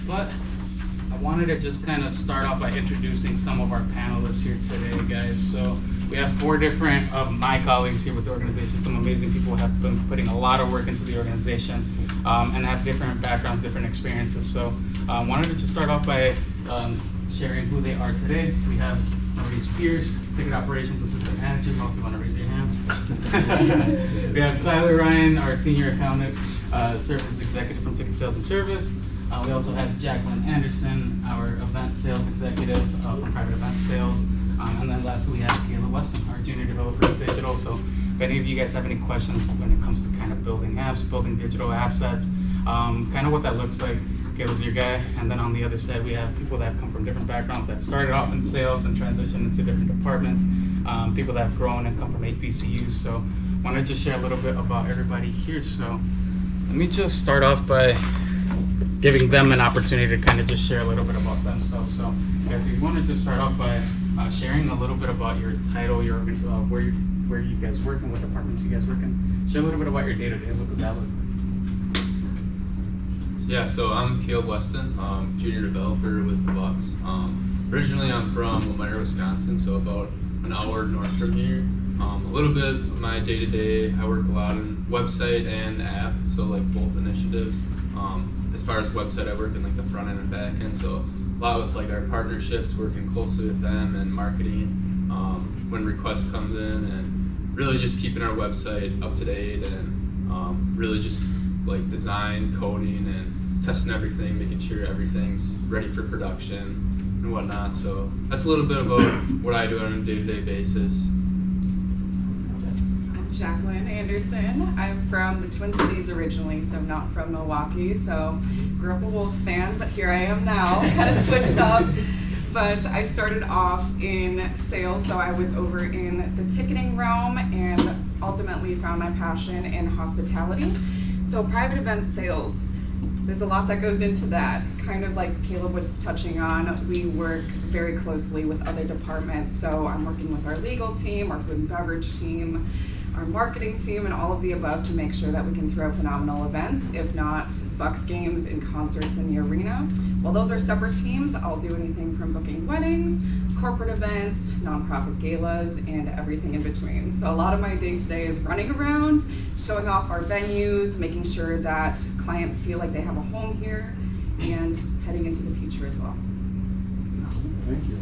But I wanted to just kind of start off by introducing some of our panelists here today, guys. So we have 4 different of my colleagues here with the organization. Some amazing people have been putting a lot of work into the organization and have different backgrounds, different experiences. So I wanted to just start off by sharing who they are today. We have Maurice Pierce, Ticket Operations Assistant Manager. If you want to raise your hand. We have Tyler Ryan, our Senior Accountant, Service Executive from Ticket Sales and Service. We also have Jacqueline Anderson, our Event Sales Executive from Private Event Sales. And then lastly, we have Kayla Weston, our Junior Developer of Digital. So if any of you guys have any questions when it comes to kind of building apps, building digital assets, kind of what that looks like, Kayla's your guy. And then on the other side, we have people that have come from different backgrounds that have started off in sales and transitioned into different departments, people that have grown and come from HBCUs. So I want to just share a little bit about everybody here. So let me just start off by giving them an opportunity to kind of just share a little bit about themselves. So guys, if you want to just start off by sharing a little bit about your title, your where you guys work and what departments you guys work in. Share a little bit about your day-to-day. What does that look like? Yeah, so I'm Caleb Weston, junior developer with the Bucks. Originally I'm from Milwaukee, Wisconsin, so about an hour north from here. A little bit of my day-to-day, I work a lot in website and app, so like both initiatives. As far as website, I work in like the front end and back end, so a lot with like our partnerships, working closely with them and marketing when requests comes in, and really just keeping our website up to date and really just like design, coding, and testing everything, making sure everything's ready for production and whatnot. So that's a little bit about what I do on a day-to-day basis. Jacqueline Anderson. I'm from the Twin Cities originally, so not from Milwaukee. So grew up a Wolves fan, but here I am now, kind of switched up. But I started off in sales, so I was over in the ticketing realm and ultimately found my passion in hospitality. So private event sales, there's a lot that goes into that. Kind of like Caleb was touching on, we work very closely with other departments. So I'm working with our legal team, our food and beverage team, our marketing team, and all of the above to make sure that we can throw phenomenal events, if not Bucks games and concerts in the arena. While those are separate teams, I'll do anything from booking weddings, corporate events, nonprofit galas, and everything in between. So a lot of my day-to-day is running around, showing off our venues, making sure that clients feel like they have a home here, and heading into the future as well. Thank you.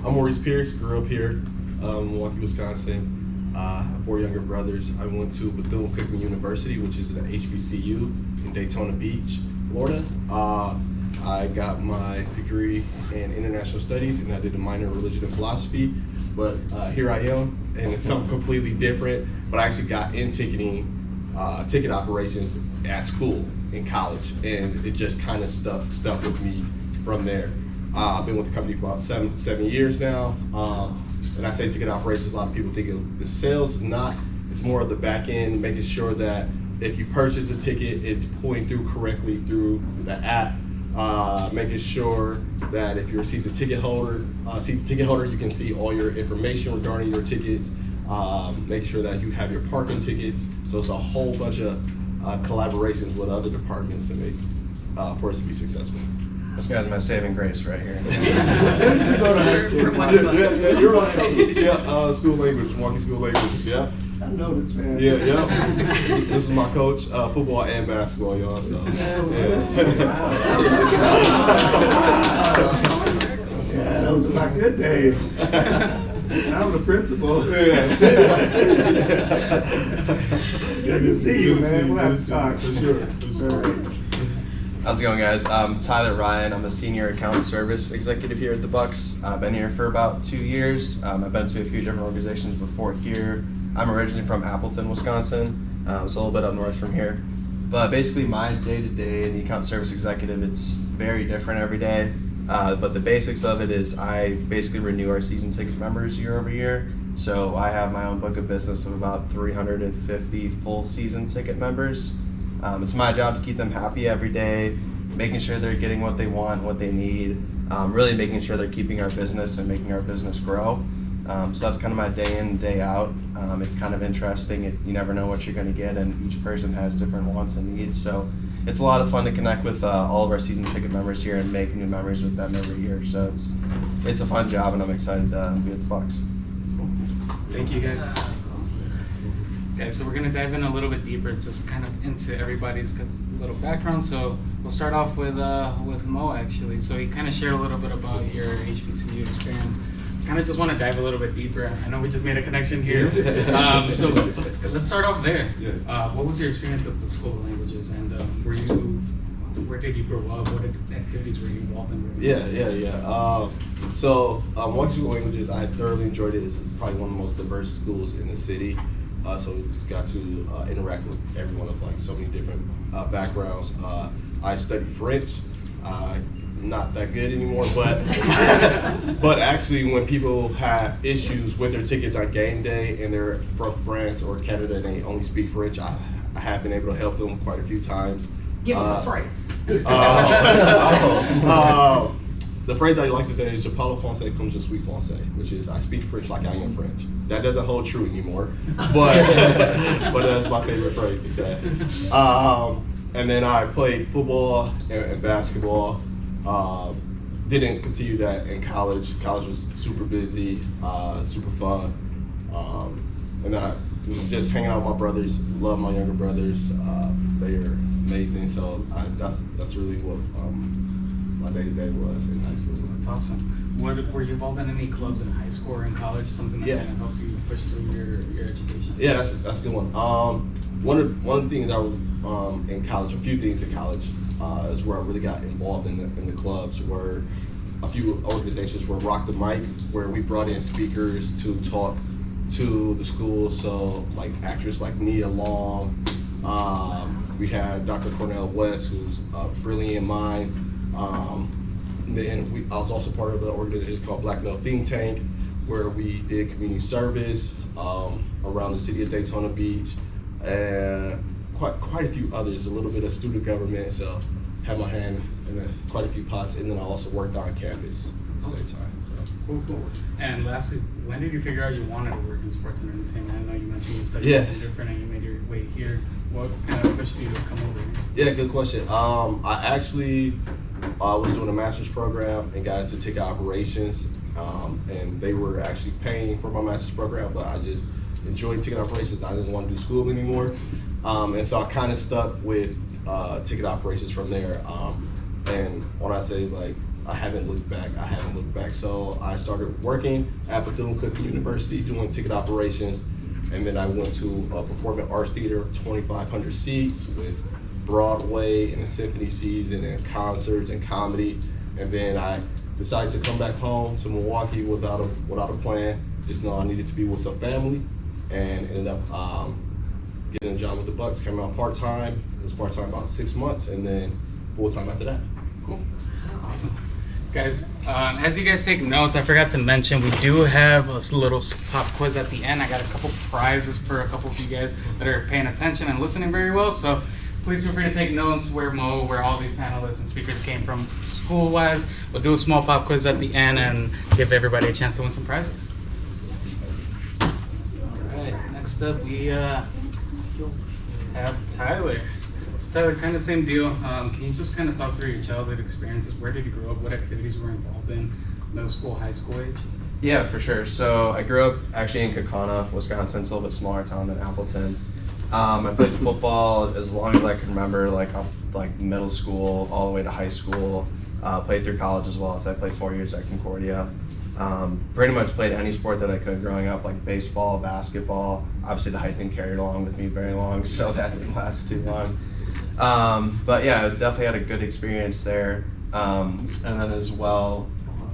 I'm Maurice Pierce, grew up here, Milwaukee, Wisconsin. I have 4 younger brothers. I went to Bethune-Cookman University, which is an HBCU in Daytona Beach, Florida. I got my degree in international studies, and I did a minor in religion and philosophy. But here I am, and it's something completely different. But I actually got in ticketing, ticket operations at school in college, and it just kind of stuck with me from there. I've been with the company for about seven years now. And I say ticket operations, a lot of people think the sales is not, it's more of the back end, making sure that if you purchase a ticket, it's pulling through correctly through the app, making sure that if you're a season ticket holder, you can see all your information regarding your tickets, making sure that you have your parking tickets. So it's a whole bunch of collaborations with other departments to make for us to be successful. This guy's my saving grace right here. You go to high school. Yeah, you're right. Yeah, school language, Milwaukee School Language. Yeah. I know this man. Yeah. This is my coach, football and basketball, y'all. So. Yeah, those are my good days. I'm the principal. Yeah. Good to see you, man. We'll have to talk. For sure. How's it going, guys? I'm Tyler Ryan. I'm a senior account service executive here at the Bucks. I've been here for about 2 years. I've been to a few different organizations before here. I'm originally from Appleton, Wisconsin, so a little bit up north from here. But basically my day-to-day in the account service executive, it's very different every day. But the basics of it is I basically renew our season ticket members year over year. So I have my own book of business of about 350 full season ticket members. It's my job to keep them happy every day, making sure they're getting what they want, what they need, really making sure they're keeping our business and making our business grow. So that's kind of my day in, day out. It's kind of interesting. You never know what you're going to get, and each person has different wants and needs. So it's a lot of fun to connect with all of our season ticket members here and make new memories with them every year. So it's a fun job, and I'm excited to be at the Bucks. Thank you, guys. Okay, so we're gonna dive in a little bit deeper, just kind of into everybody's little background. So we'll start off with Mo, actually. So he kind of shared a little bit about your HBCU experience. Kind of just want to dive a little bit deeper. I know we just made a connection here. So let's start off there. What was your experience at the School of Languages, and where did you grow up? What activities were you involved in? So Milwaukee School of Languages, I thoroughly enjoyed it. It's probably one of the most diverse schools in the city. So we got to interact with everyone of like so many different backgrounds. I studied French. Not that good anymore, but but actually when people have issues with their tickets on game day and they're from France or Canada and they only speak French, I have been able to help them quite a few times. Give us a phrase. The phrase I like to say is "Je parle français comme je suis français," which is I speak French like I am French. That doesn't hold true anymore, but that's my favorite phrase to say. And then I played football and basketball. Didn't continue that in college. College was super busy, super fun, and I was just hanging out with my brothers. Love my younger brothers. They are amazing. So that's really what my day-to-day was in high school. That's awesome. Were you involved in any clubs in high school or in college? Something that kind of helped you push through your education? Yeah, that's a good one. One of the things I was in college, a few things in college, is where I really got involved in the clubs. Were a few organizations were Rock the Mic, where we brought in speakers to talk to the schools. So like actors like Nia Long. We had Dr. Cornell West, who's a brilliant mind. Then I was also part of an organization called Black Male Think Tank, where we did community service around the city of Daytona Beach, and quite a few others. A little bit of student government, so had my hand in quite a few pots, and then I also worked on campus at the same time. So. Cool. And lastly, when did you figure out you wanted to work in sports and entertainment? I know you mentioned you studied something different and you made your way here. What kind of pushed you to come over here? Yeah, good question. I actually was doing a master's program and got into ticket operations, and they were actually paying for my master's program, but I just enjoyed ticket operations. I didn't want to do school anymore, and so I kind of stuck with ticket operations from there. And when I say like I haven't looked back. So I started working at Bethune-Cookman University doing ticket operations, and then I went to a performing arts theater, 2,500 seats with Broadway and a symphony season and concerts and comedy. And then I decided to come back home to Milwaukee without a plan. Just know I needed to be with some family, and ended up getting a job with the Bucks. Came out part-time. It was part-time about 6 months, and then full-time after that. Cool. Awesome. Guys, as you guys take notes, I forgot to mention we do have a little pop quiz at the end. I got a couple prizes for a couple of you guys that are paying attention and listening very well. So please feel free to take notes where all these panelists and speakers came from school-wise. We'll do a small pop quiz at the end and give everybody a chance to win some prizes. All right, next up we have Tyler. So Tyler, kind of same deal. Can you just kind of talk through your childhood experiences? Where did you grow up? What activities you were involved in? Middle school, high school age? Yeah, for sure. So I grew up actually in Kaukauna, Wisconsin. It's a little bit smaller town than Appleton. I played football as long as I can remember, like middle school all the way to high school. Played through college as well, so I played 4 years at Concordia. Pretty much played any sport that I could growing up, like baseball, basketball. Obviously the height didn't carry it along with me very long, so that didn't last too long. But yeah, definitely had a good experience there. And then as well,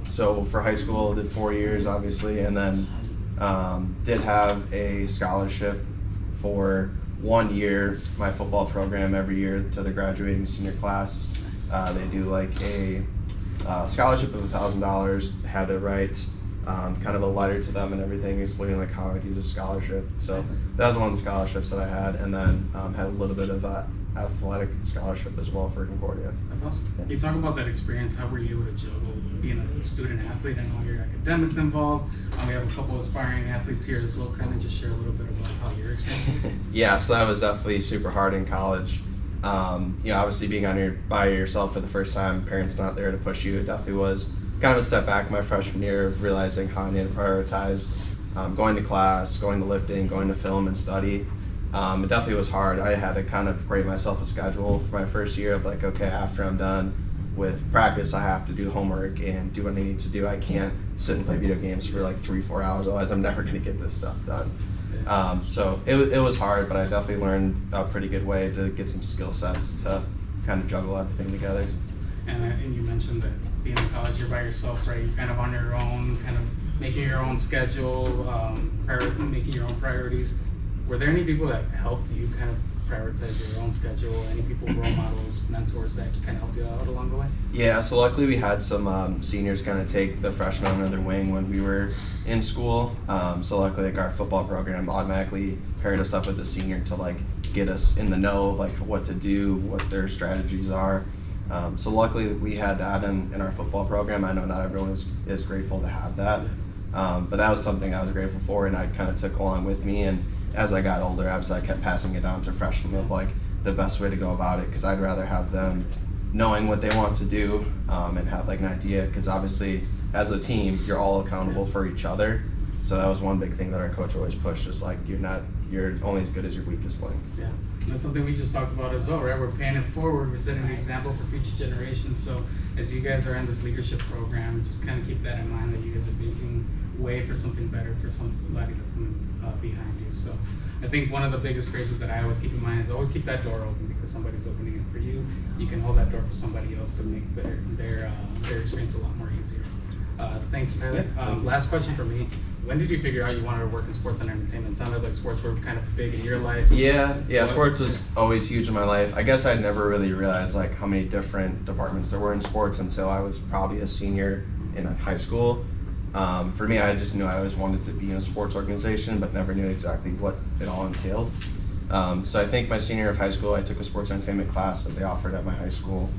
so for high school, did 4 years obviously, and then did have a scholarship for 1 year, my football program every year to the graduating senior class. They do like a scholarship of $1,000, had to write kind of a letter to them and everything, explaining like how I'd use a scholarship. So that was one of the scholarships that I had, and then had a little bit of athletic scholarship as well for Concordia. That's awesome. Can you talk about that experience? How were you able to juggle being a student athlete and all your academics involved? We have a couple of aspiring athletes here as well. Kind of just share a little bit about how your experience was. Yeah, so that was definitely super hard in college. Obviously being by yourself for the first time, parents not there to push you, it definitely was kind of a step back my freshman year of realizing how I need to prioritize going to class, going to lifting, going to film and study. It definitely was hard. I had to kind of create myself a schedule for my first year of like, okay, after I'm done with practice, I have to do homework and do what I need to do. I can't sit and play video games for like 3-4 hours, otherwise I'm never going to get this stuff done. So it was hard, but I definitely learned a pretty good way to get some skill sets to kind of juggle everything together. And you mentioned that being in college, you're by yourself, right? You're kind of on your own, kind of making your own schedule, making your own priorities. Were there any people that helped you kind of prioritize your own schedule? Any people, role models, mentors that kind of helped you out along the way? Yeah, so luckily we had some seniors kind of take the freshmen under their wing when we were in school. So luckily, like, our football program automatically paired us up with a senior to like get us in the know of like what to do, what their strategies are. So luckily we had that in our football program. I know not everyone is grateful to have that, but that was something I was grateful for, and I kind of took along with me. And as I got older, I kept passing it down to freshmen of like the best way to go about it, because I'd rather have them knowing what they want to do and have like an idea, because obviously as a team you're all accountable for each other. So that was one big thing that our coach always pushed, is like you're only as good as your weakest link. Yeah, that's something we just talked about as well, right? We're paying it forward, we're setting an example for future generations. So as you guys are in this leadership program, just kind of keep that in mind, that you guys are making way for something better for somebody that's behind you. So I think one of the biggest phrases that I always keep in mind is always keep that door open, because somebody's opening it for you. You can hold that door for somebody else to make their experience a lot more easier. Thanks, Tyler. Last question for me. When did you figure out you wanted to work in sports and entertainment? It sounded like sports were kind of big in your life. Yeah, sports was always huge in my life. I guess I'd never really realized like how many different departments there were in sports until I was probably a senior in high school. For me, I just knew I always wanted to be in a sports organization, but never knew exactly what it all entailed. So I think my senior year of high school, I took a sports entertainment class that they offered at my high school,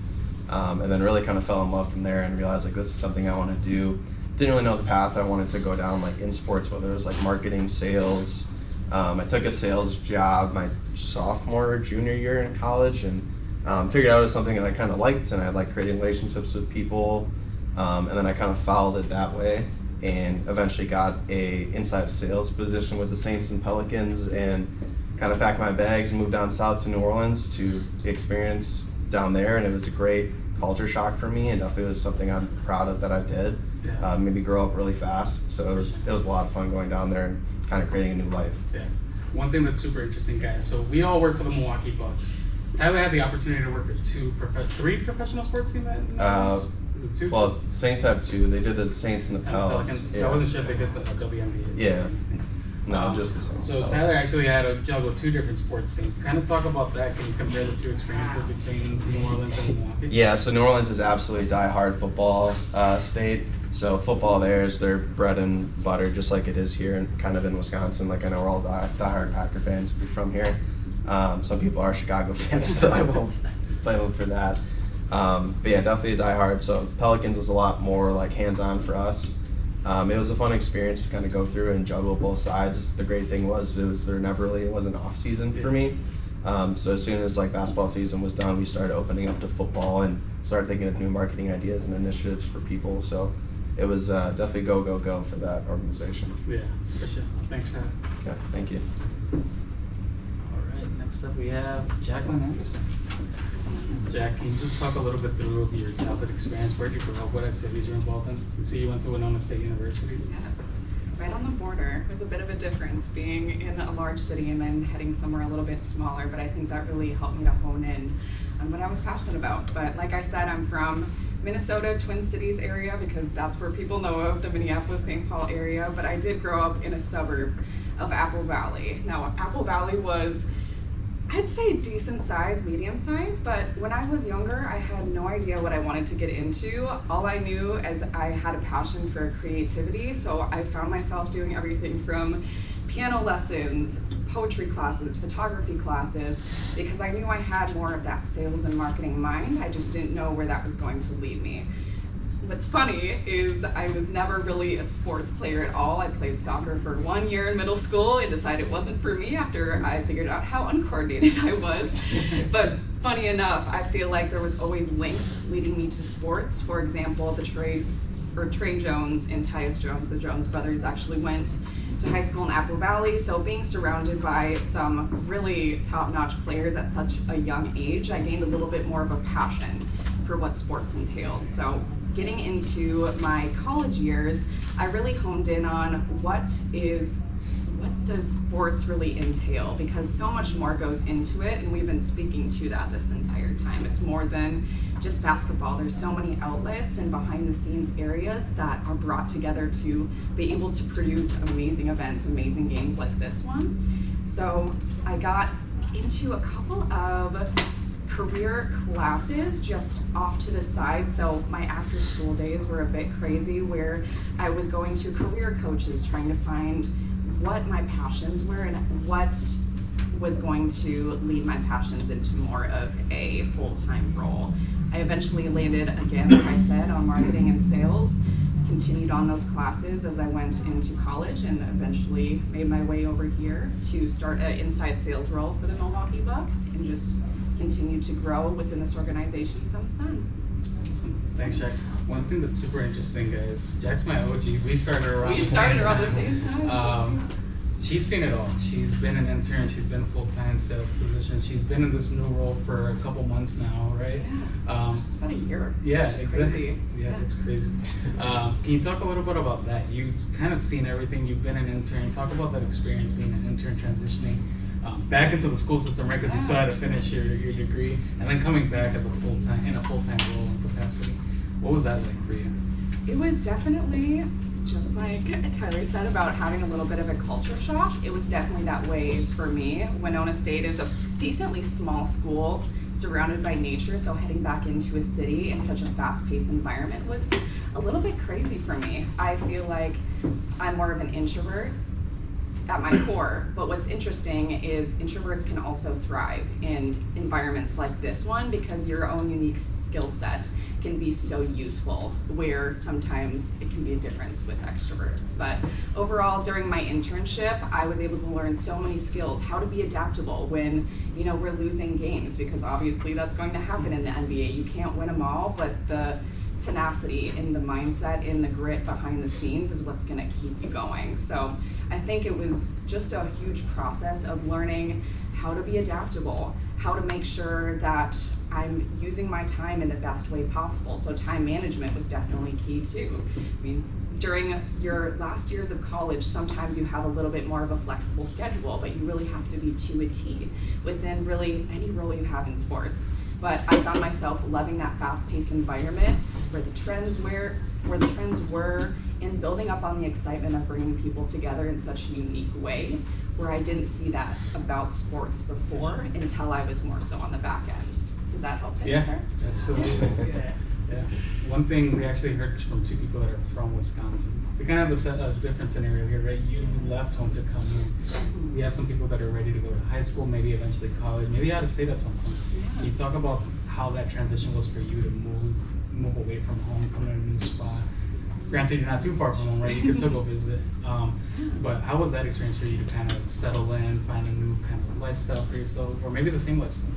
and then really kind of fell in love from there and realized like this is something I want to do. Didn't really know the path I wanted to go down like in sports, whether it was like marketing, sales. I took a sales job my sophomore or junior year in college, and figured out it was something that I kind of liked, and I liked creating relationships with people, and then I kind of followed it that way, and eventually got a inside sales position with the Saints and Pelicans, and kind of packed my bags and moved down south to New Orleans to experience down there. And it was a great culture shock for me, and definitely was something I'm proud of that I did. Made me grow up really fast, so it was a lot of fun going down there and kind of creating a new life. Yeah. One thing that's super interesting, guys. So we all work for the Milwaukee Bucks. Tyler had the opportunity to work for three professional sports teams. Is it two? Well, Saints have two. They did the Saints and the Pelicans. Yeah. I wasn't sure if they did the WNBA. Yeah. No, just the Saints. So Tyler actually had to juggle two different sports teams. Kind of talk about that. Can you compare the two experiences between New Orleans and Milwaukee? Yeah, so New Orleans is absolutely die-hard football state. So football there is their bread and butter, just like it is here and kind of in Wisconsin. Like I know we're all die-hard Packer fans if you're from here. Some people are Chicago fans, so I won't blame them for that. But yeah, definitely a die-hard. So Pelicans was a lot more like hands-on for us. It was a fun experience to kind of go through and juggle both sides. The great thing was it was an off season for me. So as soon as like basketball season was done, we started opening up to football and started thinking of new marketing ideas and initiatives for people. So it was definitely go for that organization. Yeah, for sure. Thanks, Tyler. Yeah, thank you. All right, next up we have Jacqueline Anderson. Jack, can you just talk a little bit through your childhood experience? Where did you grow up? What activities you're involved in? We see you went to Winona State University. Yes, right on the border. It was a bit of a difference being in a large city and then heading somewhere a little bit smaller, but I think that really helped me to hone in on what I was passionate about. But like I said, I'm from Minnesota, Twin Cities area, because that's where people know of, the Minneapolis-St. Paul area, but I did grow up in a suburb of Apple Valley. Now, Apple Valley was, I'd say decent size, medium size, but when I was younger, I had no idea what I wanted to get into. All I knew is I had a passion for creativity, so I found myself doing everything from piano lessons, poetry classes, photography classes, because I knew I had more of that sales and marketing mind. I just didn't know where that was going to lead me. What's funny is I was never really a sports player at all. I played soccer for 1 year in middle school and decided it wasn't for me after I figured out how uncoordinated I was. But funny enough, I feel like there was always links leading me to sports. For example, Trey Jones and Tyus Jones, the Jones brothers, actually went to high school in Apple Valley. So being surrounded by some really top-notch players at such a young age, I gained a little bit more of a passion for what sports entailed. So getting into my college years, I really honed in on what does sports really entail, because so much more goes into it, and we've been speaking to that this entire time. It's more than just basketball. There's so many outlets and behind the scenes areas that are brought together to be able to produce amazing events, amazing games like this one. So I got into a couple of career classes just off to the side. So my after school days were a bit crazy, where I was going to career coaches trying to find what my passions were and what was going to lead my passions into more of a full-time role. I eventually landed, again, like I said, on marketing and sales, continued on those classes as I went into college, and eventually made my way over here to start an inside sales role for the Milwaukee Bucks, and just continued to grow within this organization since then. Awesome. Thanks, Jack. One thing that's super interesting, guys, Jack's my OG. We started around the same time. She's seen it all. She's been an intern, she's been full-time sales position, she's been in this new role for a couple months now, right? Yeah, just about a year. Yeah, which is exactly. Crazy. Yeah, it's crazy. Can you talk a little bit about that? You've kind of seen everything, you've been an intern. Talk about that experience being an intern, transitioning back into the school system, right? Because you still had to finish your degree, and then coming back as a full-time role and capacity. What was that like for you? It was definitely, just like Tyler said about having a little bit of a culture shock, it was definitely that way for me. Winona State is a decently small school surrounded by nature, so heading back into a city in such a fast-paced environment was a little bit crazy for me. I feel like I'm more of an introvert at my core, but what's interesting is introverts can also thrive in environments like this one, because your own unique skill set can be so useful, where sometimes it can be a difference with extroverts. But overall, during my internship, I was able to learn so many skills, how to be adaptable when, you know, we're losing games, because obviously that's going to happen in the NBA. You can't win them all, but the tenacity in the mindset, in the grit behind the scenes is what's going to keep you going. So I think it was just a huge process of learning how to be adaptable, how to make sure that I'm using my time in the best way possible. So time management was definitely key too. I mean, during your last years of college, sometimes you have a little bit more of a flexible schedule, but you really have to be to a T within really any role you have in sports. But I found myself loving that fast-paced environment where the trends were, and building up on the excitement of bringing people together in such a unique way, where I didn't see that about sports before until I was more so on the back end. Does that help to answer? Absolutely. Yeah. One thing we actually heard from two people that are from Wisconsin. We kind of have a different scenario here, right? You left home to come here. We have some people that are ready to go to high school, maybe eventually college, maybe out of state at some point. Yeah. Can you talk about how that transition was for you to move away from home, come to a new spot? Granted, you're not too far from home, right? You can still go visit. But how was that experience for you to kind of settle in, find a new kind of lifestyle for yourself, or maybe the same lifestyle?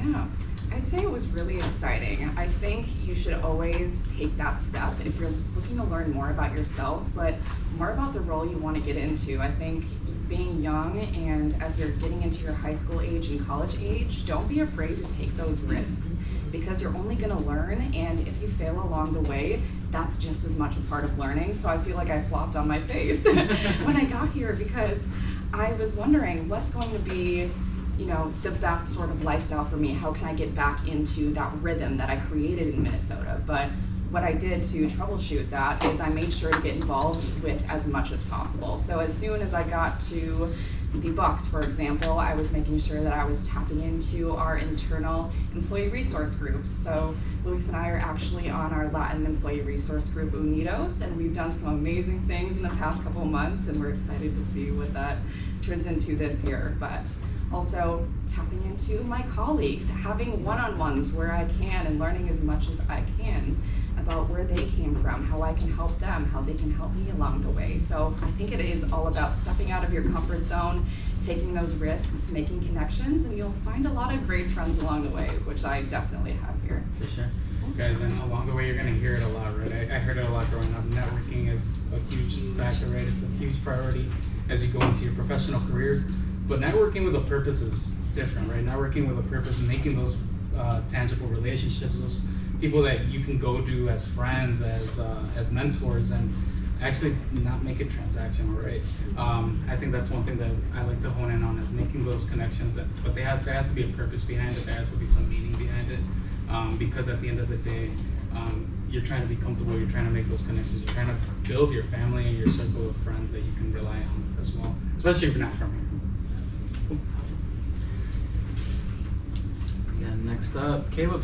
Yeah. I'd say it was really exciting. I think you should always take that step if you're looking to learn more about yourself, but more about the role you want to get into. I think being young, and as you're getting into your high school age and college age, don't be afraid to take those risks, because you're only going to learn, and if you fail along the way, that's just as much a part of learning. So I feel like I flopped on my face when I got here, because I was wondering what's going to be, you know, the best sort of lifestyle for me. How can I get back into that rhythm that I created in Minnesota? But what I did to troubleshoot that is I made sure to get involved with as much as possible. So as soon as I got to the Bucks, for example, I was making sure that I was tapping into our internal employee resource groups. So Luis and I are actually on our Latin employee resource group, Unidos, and we've done some amazing things in the past couple of months, and we're excited to see what that turns into this year. But also tapping into my colleagues, having one-on-ones where I can, and learning as much as I can. about where they came from, how I can help them, how they can help me along the way. So I think it is all about stepping out of your comfort zone, taking those risks, making connections, and you'll find a lot of great friends along the way, which I definitely have here. For sure. Guys, and along the way you're going to hear it a lot, right? I heard it a lot growing up. Networking is a huge factor, right? It's a huge priority as you go into your professional careers. But networking with a purpose is different, right? Networking with a purpose and making those tangible relationships, those people that you can go to as friends, as mentors, and actually not make it transactional, right? I think that's one thing that I like to hone in on, is making those connections. But there has to be a purpose behind it. There has to be some meaning behind it. Because at the end of the day, you're trying to be comfortable, you're trying to make those connections, you're trying to build your family and your circle of friends that you can rely on as well, especially if you're not from here. Yeah, next up, Caleb,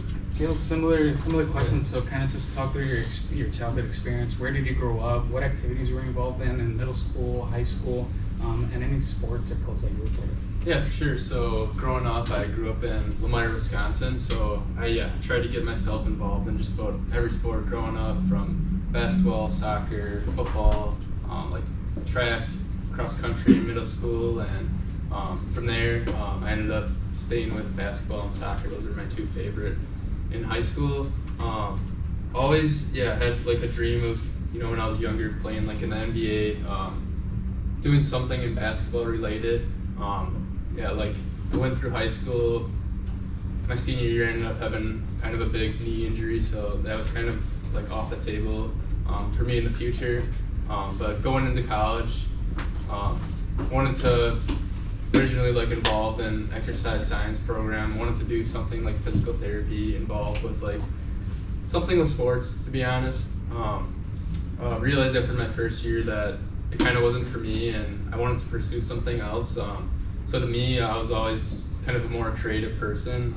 similar questions. So kind of just talk through your childhood experience. Where did you grow up? What activities you were involved in middle school, high school, and any sports or clubs that you were part of? Yeah, for sure. So growing up, I grew up in Milwaukee, Wisconsin. So I tried to get myself involved in just about every sport growing up, from basketball, soccer, football, like track, cross country in middle school, and from there I ended up staying with basketball and soccer. Those are my two favorite. In high school, always had like a dream of, when I was younger, playing like in the NBA, doing something in basketball related. Like I went through high school. My senior year, I ended up having kind of a big knee injury, so that was kind of like off the table for me in the future. But going into college, wanted to originally like involved in exercise science program. Wanted to do something like physical therapy, involved with like something with sports, to be honest. Realized after my first year that it kind of wasn't for me, and I wanted to pursue something else. So to me, I was always kind of a more creative person.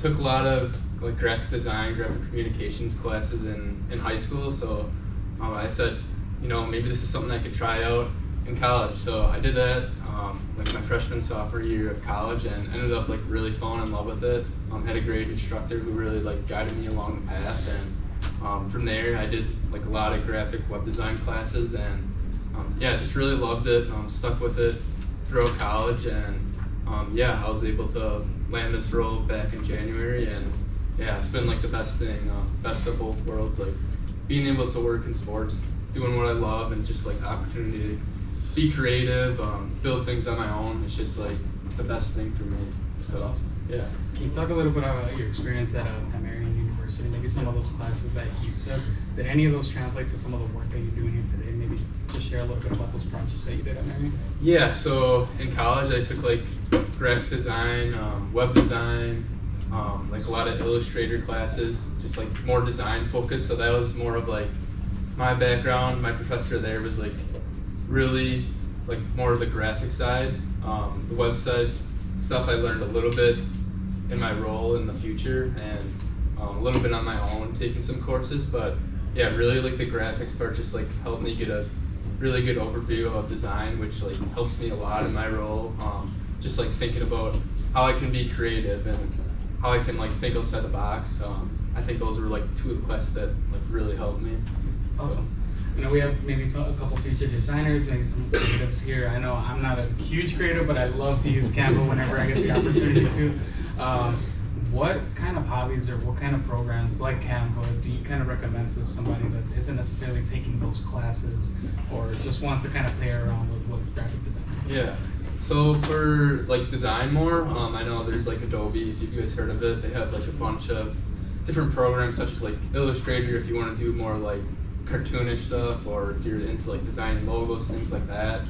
Took a lot of like graphic design, graphic communications classes in high school. So I said, maybe this is something I could try out in college. So I did that like my freshman, sophomore year of college, and ended up like really falling in love with it. Had a great instructor who really like guided me along the path, and from there I did like a lot of graphic web design classes, and just really loved it. Stuck with it throughout college, and I was able to land this role back in January, and it's been like the best thing, best of both worlds, like being able to work in sports, doing what I love, and just like the opportunity to be creative, build things on my own. It's just like the best thing for me. So, That's awesome. Yeah. Can you talk a little bit about your experience at Marian University? Maybe some of those classes that you took. Did any of those translate to some of the work that you're doing here today? Maybe just share a little bit about those projects that you did at Marian. Yeah, so in college I took like graphic design, web design, like a lot of Illustrator classes, just like more design focused. So that was more of like my background. My professor there was like really like more of the graphic side. The website stuff I learned a little bit in my role in the future, and a little bit on my own taking some courses, but really like the graphics part just like helped me get a really good overview of design, which like helps me a lot in my role. Just like thinking about how I can be creative and how I can like think outside the box. I think those were like two of the classes that like really helped me. That's awesome. We have maybe a couple featured designers, maybe some creatives here. I know I'm not a huge creative, but I love to use Canva whenever I get the opportunity to. What kind of hobbies or what kind of programs like Canva do you kind of recommend to somebody that isn't necessarily taking those classes or just wants to kind of play around with graphic design? Yeah. So for like design more, I know there's like Adobe, if you guys heard of it. They have like a bunch of different programs such as like Illustrator if you want to do more like cartoonish stuff, or if you're into like designing logos, things like that.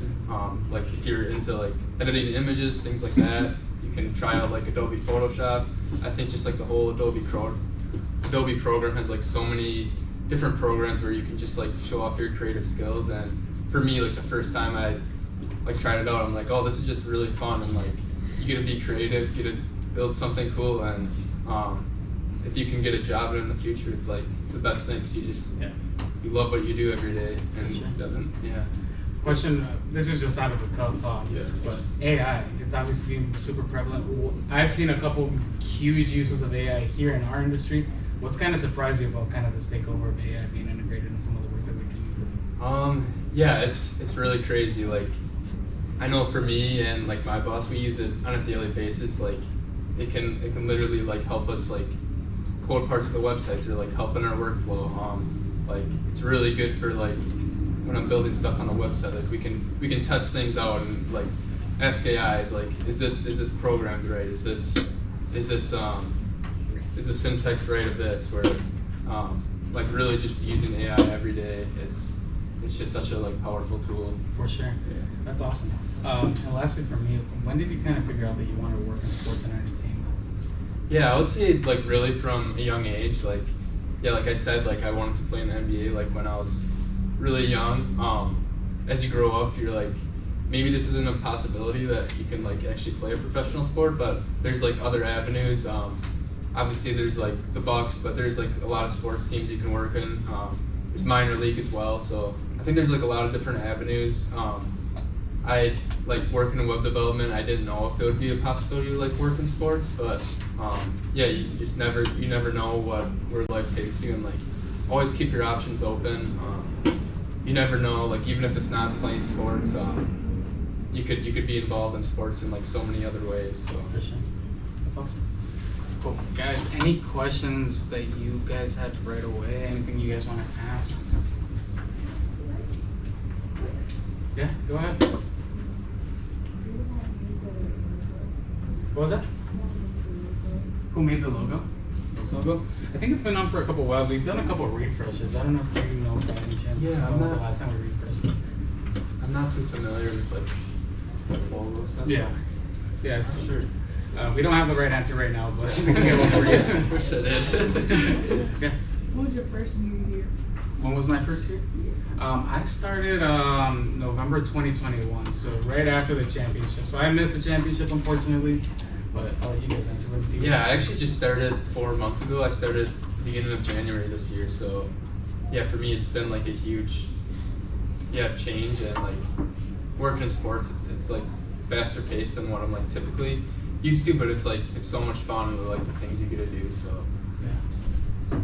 Like if you're into like editing images, things like that, you can try out like Adobe Photoshop. I think just like the whole Adobe program has like so many different programs where you can just like show off your creative skills. And for me, like the first time I like tried it out, I'm like, oh, this is just really fun, and like you get to be creative, get to build something cool, and if you can get a job in the future, it's like it's the best thing, because you just you love what you do every day, and it doesn't. Question, this is just out of the cuff, but AI, it's obviously been super prevalent. I've seen a couple huge uses of AI here in our industry. What's kind of surprised you about kind of this takeover of AI being integrated in some of the work that we do today? Yeah, it's really crazy. Like, I know for me and like my boss, we use it on a daily basis. Like, it can literally like help us like code parts of the websites or like help in our workflow. Like, it's really good for like when I'm building stuff on a website. Like, we can test things out and like ask AIs like, is this programmed right? Is the syntax right of this? Where like really just using AI every day, it's just such a like powerful tool. For sure. Yeah. That's awesome. And lastly for me, when did you kind of figure out that you wanted to work in sports and entertainment? Yeah, I would say like really from a young age. Like, yeah, like I said, like I wanted to play in the NBA like when I was really young. As you grow up, you're like, maybe this isn't a possibility that you can like actually play a professional sport, but there's like other avenues. Obviously there's like the Bucks, but there's like a lot of sports teams you can work in. There's minor league as well, so I think there's like a lot of different avenues. I like working in web development. I didn't know if it would be a possibility to like work in sports, but yeah, you never know where life takes you, and like always keep your options open. You never know, like even if it's not playing sports, you could be involved in sports in like so many other ways. So For sure. That's awesome. Cool. Guys, any questions that you guys had right away? Anything you guys want to ask? Yeah, go ahead. What was that? Who made the logo? This logo? I think it's been on for a couple while. We've done a couple of refreshes. I don't know if you know by any chance. Yeah, when was the last time we refreshed it? I'm not too familiar with like logo stuff. Yeah. Yeah, it's true. We don't have the right answer right now, but we can get one for you. Wish I did. Yeah. What was your first New Year? When was my first year? I started November 2021, so right after the championship. So I missed the championship, unfortunately, but I'll let you guys answer. What do you Yeah, I actually just started 4 months ago. I started beginning of January this year, so yeah, for me it's been like a huge change, and like working in sports, it's like faster paced than what I'm like typically used to, but it's like it's so much fun and like the things you get to do. So Yeah.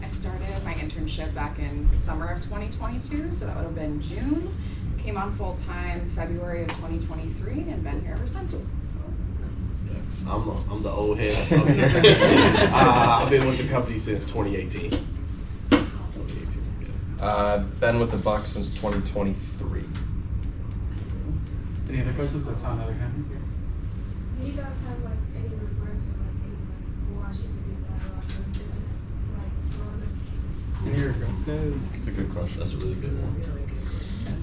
I started my internship back in summer of 2022, so that would have been June. Came on full time February of 2023 and been here ever since. I'm the old head up here. I've been with the company since 2018. 2018. Yeah. Been with the Bucks since 2023. Any other questions? I saw another hand here. Do you guys have like any regrets or like any like why should you do that or like something like growing up? Any regrets, guys? It's a good question. That's a really good one.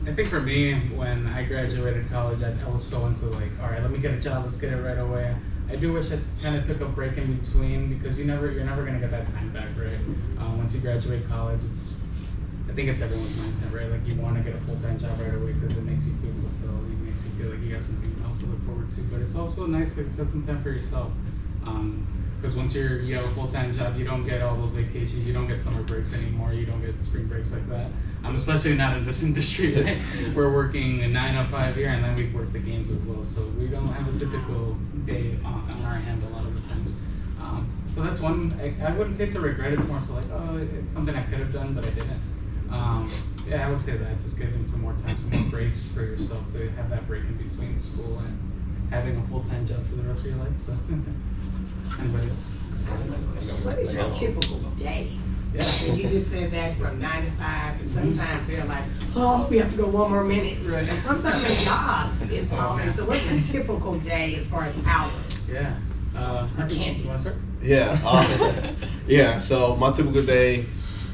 I think for me, when I graduated college, I was so into like, all right, let me get a job, let's get it right away. I do wish I kind of took a break in between, because you're never gonna get that time back, right? Once you graduate college, I think it's everyone's mindset, right? Like you want to get a full-time job right away because it makes you feel fulfilled. It makes you feel like you have something else to look forward to. But it's also nice to set some time for yourself. Because once you have a full-time job, you don't get all those vacations, you don't get summer breaks anymore, you don't get spring breaks like that. Especially not in this industry, right? We're working a 9 to 5 here, and then we work the games as well. So we don't have a typical day on our hand a lot of the times. So that's one. I wouldn't say it's a regret. It's more so like, oh, it's something I could have done, but I didn't. Yeah, I would say that. Just giving some more time, some more grace for yourself to have that break in between school and having a full-time job for the rest of your life. So, anybody else? What is your typical day? Yeah. And you just said that from 9 to 5, because sometimes they're like, oh, we have to go one more minute. Right. And sometimes the jobs, it's always, so what's a typical day as far as hours? Yeah. Candy. You want to start? Yeah. Yeah. So my typical day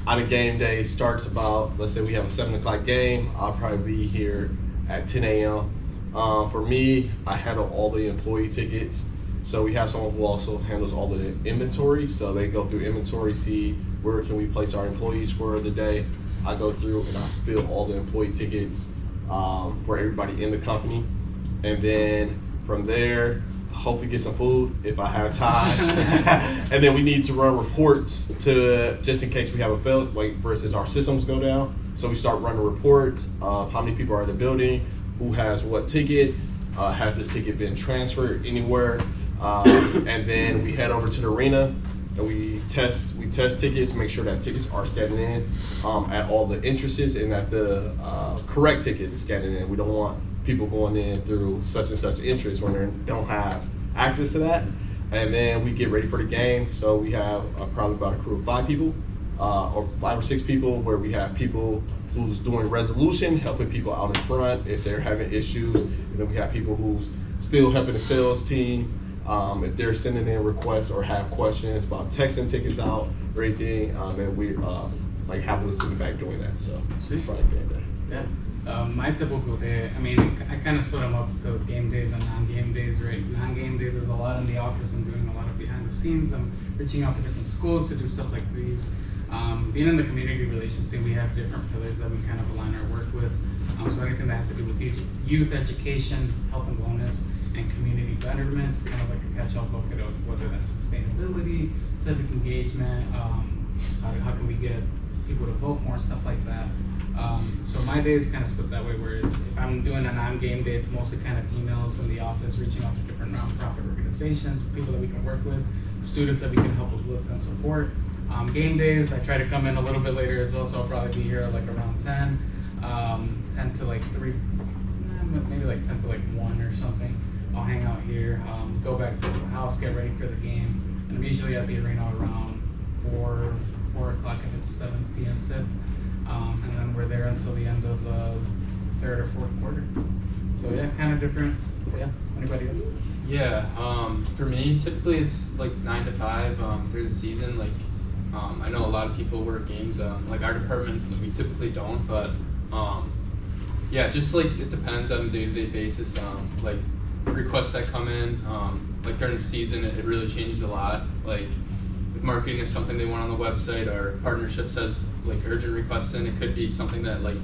on a game day starts about, let's say we have a 7 o'clock game. I'll probably be here at 10 a.m. For me, I handle all the employee tickets. So we have someone who also handles all the inventory. So they go through inventory, see where can we place our employees for the day. I go through and I fill all the employee tickets for everybody in the company. And then from there, hopefully get some food if I have time. And then we need to run reports to, just in case we have a fail, like for instance, our systems go down. So we start running reports of how many people are in the building, who has what ticket, has this ticket been transferred anywhere, and then we head over to the arena and we test tickets, make sure that tickets are scanned in at all the entrances and that the correct ticket is scanned in. We don't want people going in through such and such entrance when they don't have access to that. And then we get ready for the game. So we have probably about a crew of 5 people, or 5 or 6 people, where we have people who's doing resolution, helping people out in front if they're having issues. And then we have people who's still helping the sales team if they're sending in requests or have questions about texting tickets out or anything. And we like happily sitting back doing that. So it's probably game day. Yeah. My typical day, I mean, I kind of split them up to game days and non-game days, right? Non-game days is a lot in the office. I'm doing a lot of behind the scenes. I'm reaching out to different schools to do stuff like these. Being in the community relations team, we have different pillars that we kind of align our work with. So anything that has to do with youth education, health and wellness, and community betterment is kind of like a catch-all bucket of whether that's sustainability, civic engagement, how can we get people to vote more, stuff like that. So my day is kind of split that way, where it's, if I'm doing a non-game day, it's mostly kind of emails in the office, reaching out to different nonprofit organizations, people that we can work with, students that we can help uplift and support. Game days, I try to come in a little bit later as well, so I'll probably be here like around 10, 10 to like 3, maybe like 10 to like 1 or something. I'll hang out here, go back to the house, get ready for the game, and I'm usually at the arena around 4 o'clock if it's a 7 p.m. tip. And then we're there until the end of the 3rd or 4th quarter. So yeah, kind of different. Yeah, anybody else? Yeah, for me, typically it's like 9 to 5 through the season. Like, I know a lot of people work games. Like our department, we typically don't, but yeah, just like it depends on a day-to-day basis. Like requests that come in, like during the season, it really changes a lot. Like if marketing is something they want on the website, or partnership says like urgent requests in, it could be something that like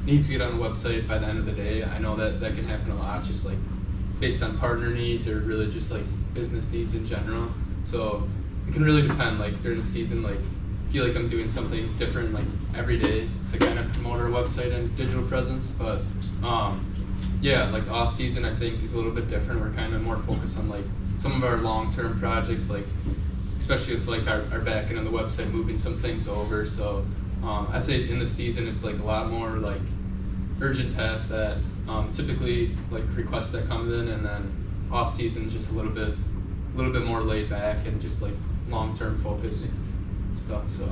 needs to get on the website by the end of the day. I know that can happen a lot, just like based on partner needs or really just like business needs in general. So it can really depend. Like during the season, like I feel like I'm doing something different like every day to kind of promote our website and digital presence. But yeah, like off season I think is a little bit different. We're kind of more focused on like some of our long-term projects, like especially with like our back end on the website, moving some things over. So I'd say in the season it's like a lot more like urgent tasks that typically like requests that come in, and then off season just a little bit more laid back and just like long-term focused stuff. So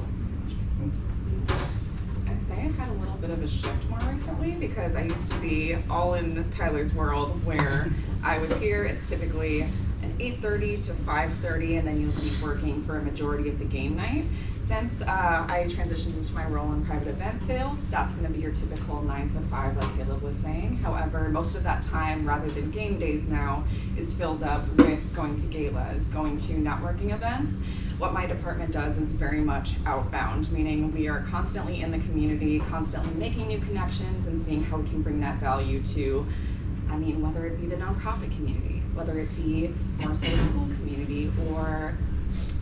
I'd say I've had a little bit of a shift more recently, because I used to be all in Tyler's world, where I was here, it's typically an 8:30 to 5:30, and then you'll be working for a majority of the game night. Since I transitioned into my role in private event sales, that's going to be your typical 9 to 5, like Caleb was saying. However, most of that time, rather than game days now, is filled up with going to galas, going to networking events. What my department does is very much outbound, meaning we are constantly in the community, constantly making new connections and seeing how we can bring that value to, I mean, whether it be the nonprofit community, whether it be more so the school community, or,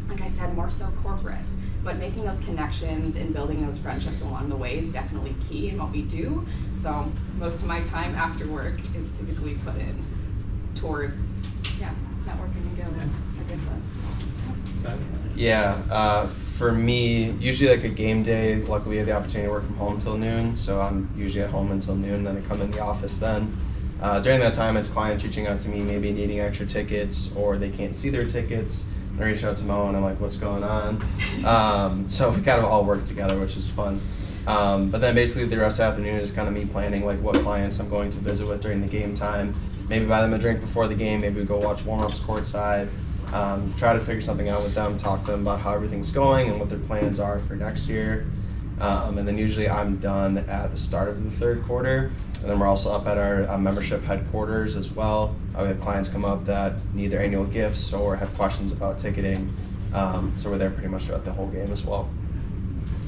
like I said, more so corporate. But making those connections and building those friendships along the way is definitely key in what we do. So most of my time after work is typically put in towards, networking and galas. I guess that's Yeah, for me, usually like a game day, luckily I have the opportunity to work from home till noon, so I'm usually at home until noon, then I come in the office then. During that time, it's clients reaching out to me, maybe needing extra tickets, or they can't see their tickets. I reach out to Mo and I'm like, what's going on? So we kind of all work together, which is fun. But then basically the rest of the afternoon is kind of me planning like what clients I'm going to visit with during the game time. Maybe buy them a drink before the game, maybe we go watch warm-ups courtside. Try to figure something out with them, talk to them about how everything's going and what their plans are for next year. And then usually I'm done at the start of the 3rd quarter. And then we're also up at our membership headquarters as well. We have clients come up that need their annual gifts or have questions about ticketing. So we're there pretty much throughout the whole game as well.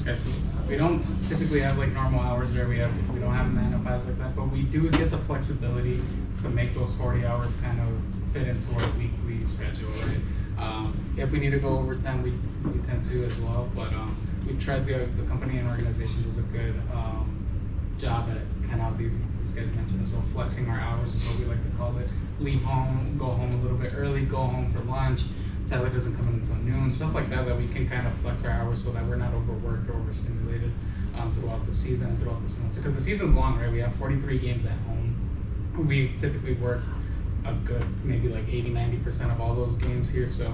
Okay, so we don't typically have like normal hours where we don't have 9 to 5s like that, but we do get the flexibility to make those 40 hours kind of fit into our weekly schedule, right? If we need to go overtime, we tend to as well, but we tried, the company and organization does a good job at kind of these guys mentioned as well, flexing our hours is what we like to call it. Leave home, go home a little bit early, go home for lunch, Tyler doesn't come in until noon, stuff like that, that we can kind of flex our hours so that we're not overworked or overstimulated throughout the season and throughout the semester. Because the season's long, right? We have 43 games at home. We typically work a good, maybe like 80-90% of all those games here. So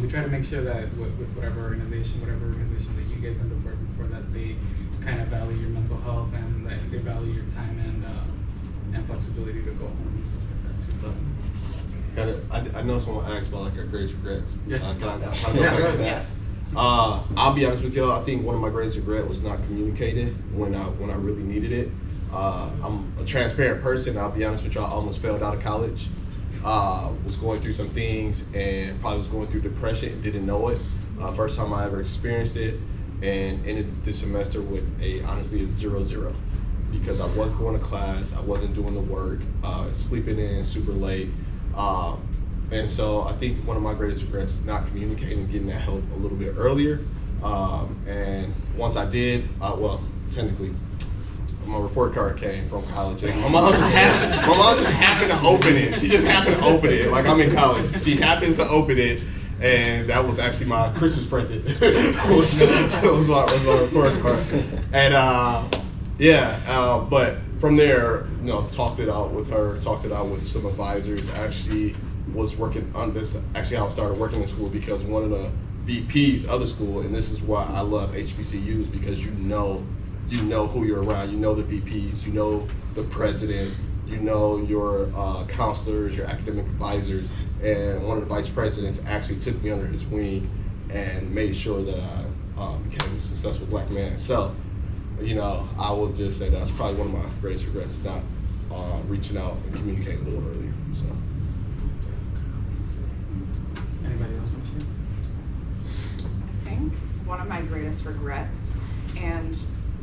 we try to make sure that with whatever organization that you guys end up working for, that they kind of value your mental health and that they value your time and flexibility to go home and stuff like that too. But I know someone asked about like our greatest regrets. Yeah. Can I go Yeah, back to sure. that? Yes. I'll be honest with y'all. I think one of my greatest regrets was not communicating when I really needed it. I'm a transparent person. I'll be honest with y'all. I almost failed out of college. Was going through some things and probably was going through depression and didn't know it. First time I ever experienced it, and ended the semester with honestly a 0-0 because I wasn't going to class. I wasn't doing the work. Sleeping in super late. And so I think one of my greatest regrets is not communicating, getting that help a little bit earlier. And once I did, well, technically, my report card came from college. And my mom just happened to open it. She just happened to open it. Like, I'm in college. She happens to open it. And that was actually my Christmas present. was my report card. And but from there, talked it out with her, talked it out with some advisors. Actually was working on this. Actually, I started working in school because one of the VPs of the school, and this is why I love HBCUs, because you know who you're around. You know the VPs, you know the president, you know your counselors, your academic advisors, and one of the vice presidents actually took me under his wing and made sure that I became a successful black man. So, I will just say that's probably one of my greatest regrets is not reaching out and communicating a little earlier. So. anybody else want to share? I think one of my greatest regrets, and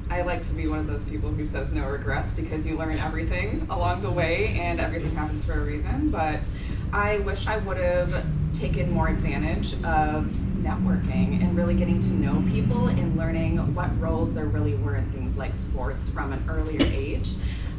I like to be one of those people who says no regrets because you learn everything along the way and everything happens for a reason, but I wish I would have taken more advantage of networking and really getting to know people and learning what roles there really were in things like sports from an earlier age.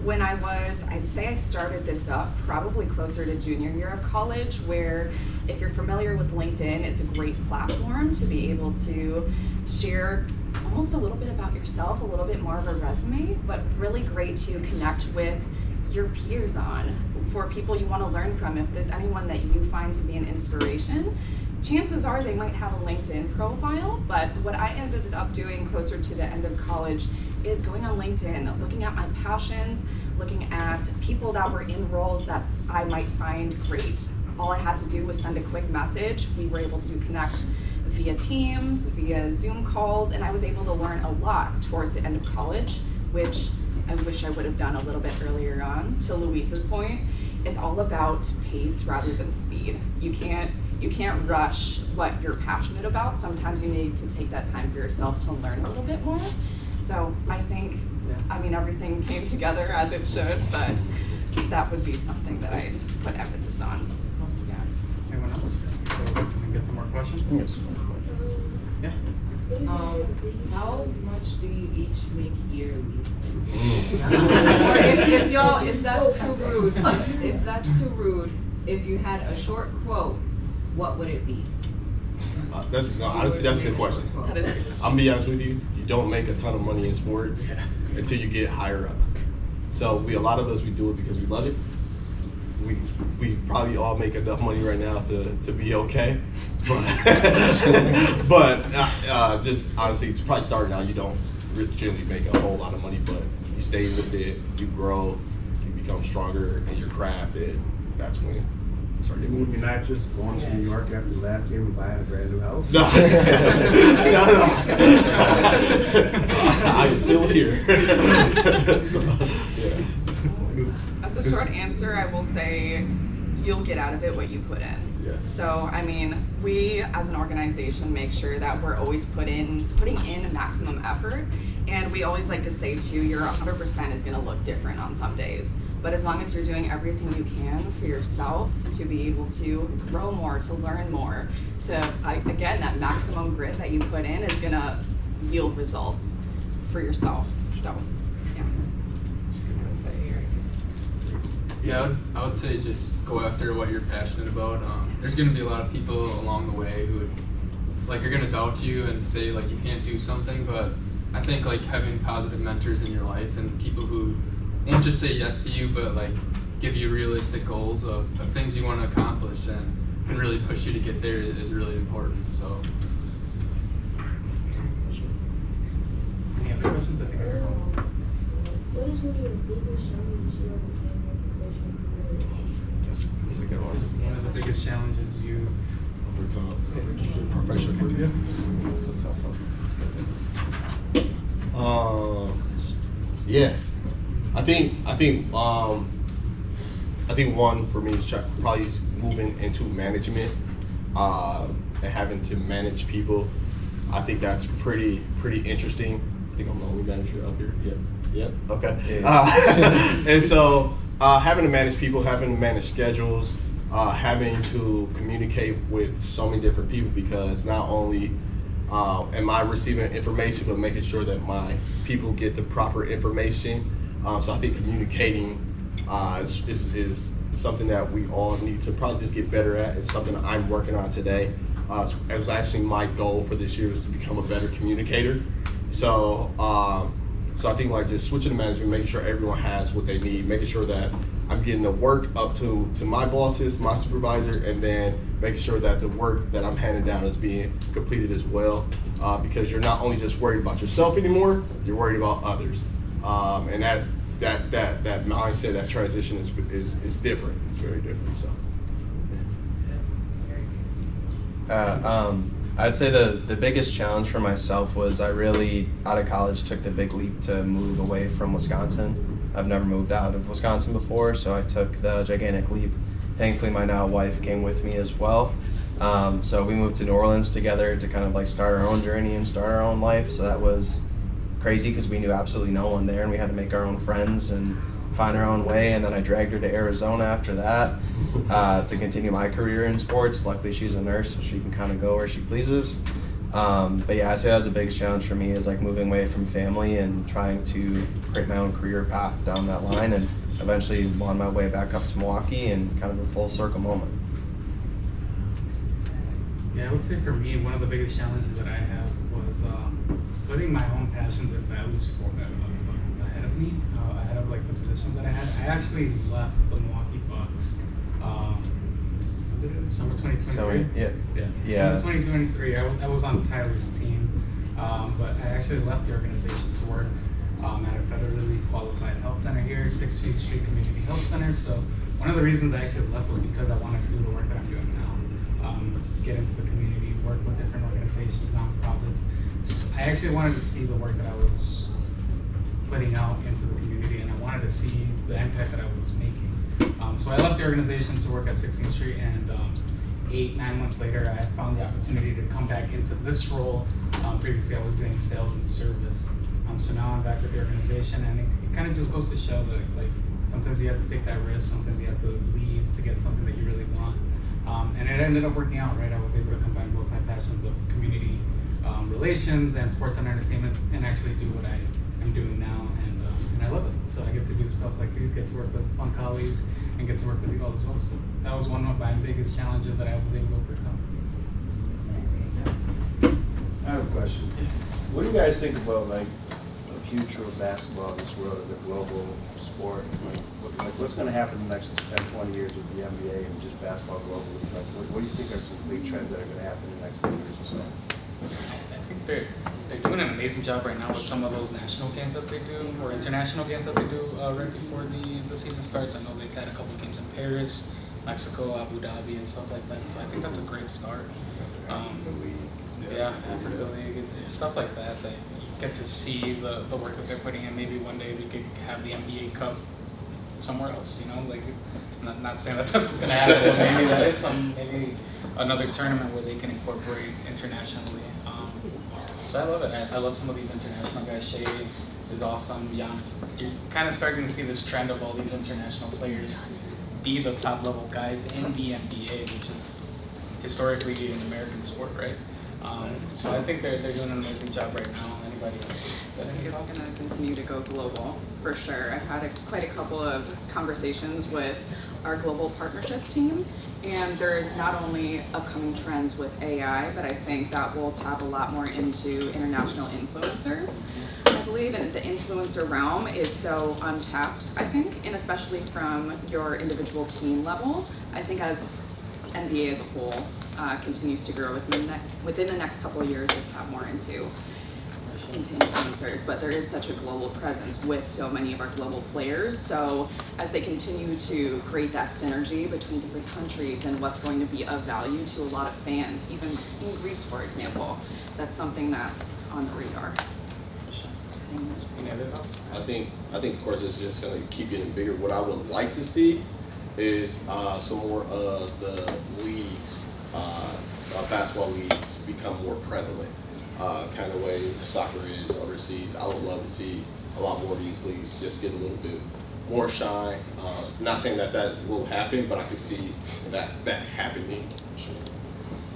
When I'd say I started this up probably closer to junior year of college, where if you're familiar with LinkedIn, it's a great platform to be able to share almost a little bit about yourself, a little bit more of a resume, but really great to connect with your peers on, for people you want to learn from. If there's anyone that you find to be an inspiration, chances are they might have a LinkedIn profile, but what I ended up doing closer to the end of college is going on LinkedIn, looking at my passions, looking at people that were in roles that I might find great. All I had to do was send a quick message. We were able to connect via Teams, via Zoom calls, and I was able to learn a lot towards the end of college, which I wish I would have done a little bit earlier on. To Luis's point, it's all about pace rather than speed. You can't rush what you're passionate about. Sometimes you need to take that time for yourself to learn a little bit more. So I think, everything came together as it should, but that would be something that I'd put emphasis on. Yeah. Anyone else? So can we get some more questions? Yes. Yeah. How much do you each make yearly? Mm. Or if that's too rude, if you had a short quote, what would it be? Honestly, that's a good question. That is a good question. I'm gonna be honest with you. You don't make a ton of money in sports until you get higher up. So a lot of us, we do it because we love it. We probably all make enough money right now to be okay, but just honestly, to probably start now, you don't generally make a whole lot of money, but you stay with it, you grow, you become stronger in your craft, and that's when you start getting Maybe not just going to New York after the last game and buying a brand new house. No. I am still here. So, As a short answer, I will say you'll get out of it what you put in. Yeah. So, we as an organization make sure that we're always putting in maximum effort. And we always like to say too, your 100% is gonna look different on some days. But as long as you're doing everything you can for yourself to be able to grow more, to learn more, again, that maximum grit that you put in is gonna yield results for yourself. So, yeah. Yeah, I would say just go after what you're passionate about. there's going to be a lot of people along the way who would, like, are going to doubt you and say like you can't do something, but I think like having positive mentors in your life and people who won't just say yes to you, but like give you realistic goals of things you want to accomplish and can really push you to get there is really important. So. Any other questions? I think I heard one. What is one of your biggest challenges you overcame in your professional career? That's a good one. One of the biggest challenges you've Professional career. Yeah, I think one for me is probably moving into management and having to manage people. I think that's pretty interesting. I think I'm the only manager up here. Yep. Okay. Yeah. And so having to manage people, having to manage schedules, having to communicate with so many different people, because not only am I receiving information, but making sure that my people get the proper information. So I think communicating is something that we all need to probably just get better at. It's something that I'm working on today. It was actually my goal for this year is to become a better communicator. So I think like just switching to management, making sure everyone has what they need, making sure that I'm getting the work up to my bosses, my supervisor, and then making sure that the work that I'm handing down is being completed as well. Because you're not only just worried about yourself anymore, you're worried about others. And that mindset, that transition is different. It's very different. So. I'd say the biggest challenge for myself was I really, out of college, took the big leap to move away from Wisconsin. I've never moved out of Wisconsin before, so I took the gigantic leap. Thankfully, my now wife came with me as well. So we moved to New Orleans together to kind of like start our own journey and start our own life. So that was crazy because we knew absolutely no one there, and we had to make our own friends and find our own way. And then I dragged her to Arizona after that to continue my career in sports. Luckily, she's a nurse, so she can kind of go where she pleases. But yeah, I'd say that was the biggest challenge for me, is like moving away from family and trying to create my own career path down that line, and eventually won my way back up to Milwaukee and kind of a full circle moment. Yeah, I would say for me, one of the biggest challenges that I have was putting my own passions and values ahead of me, ahead of like the positions that I had. I actually left the Milwaukee Bucks. Summer 2023. Yeah. Summer 2023. I was on Tyler's team, but I actually left the organization to work at a federally qualified health center here, 16th Street Community Health Center. So one of the reasons I actually left was because I wanted to do the work that I'm doing now. Get into the community, work with different organizations, nonprofits. I actually wanted to see the work that I was putting out into the community, and I wanted to see the impact that I was making. So I left the organization to work at 16th Street, and 8-9 months later, I found the opportunity to come back into this role. Previously, I was doing sales and service. So now I'm back with the organization, and it kind of just goes to show that like sometimes you have to take that risk, sometimes you have to leave to get something that you really want. And it ended up working out, right? I was able to combine both my passions of community relations and sports and entertainment, and actually do what I am doing now, and I love it. So I get to do stuff like these, get to work with fun colleagues, and get to work with you all as well. So that was one of my biggest challenges that I was able to overcome. I have a question. What do you guys think about like the future of basketball in this world as a global sport? Like what's going to happen in the next 10, 20 years with the NBA and just basketball globally? Like what do you think are some big trends that are going to happen in the next 20 years or so? I think they're doing an amazing job right now with some of those national games that they do, or international games that they do right before the season starts. I know they've had a couple of games in Paris, Mexico, Abu Dhabi, and stuff like that. So I think that's a great start. Africa League, and stuff like that. That you get to see the work that they're putting in. Maybe one day we could have the NBA Cup somewhere else. You know, like not saying that that's what's gonna happen, but maybe that is maybe another tournament where they can incorporate internationally. So I love it. I love some of these international guys. Shea is awesome. Giannis. You're kind of starting to see this trend of all these international players be the top level guys in the NBA, which is historically an American sport, right? So I think they're doing an amazing job right now. Anybody? I think it's going to continue to go global for sure. I've had quite a couple of conversations with our global partnerships team, and there's not only upcoming trends with AI, but I think that will tap a lot more into international influencers. I believe in the influencer realm is so untapped, I think, and especially from your individual team level. I think as NBA as a whole continues to grow within the next couple of years, we'll tap more into influencers, but there is such a global presence with so many of our global players. So as they continue to create that synergy between different countries and what's going to be of value to a lot of fans, even in Greece, for example, that's something that's on the radar. Any other thoughts? I think of course it's just gonna keep getting bigger. What I would like to see is some more of the leagues, basketball leagues, become more prevalent. Kind of way soccer is overseas. I would love to see a lot more of these leagues just get a little bit more shine. Not saying that will happen, but I can see that happening.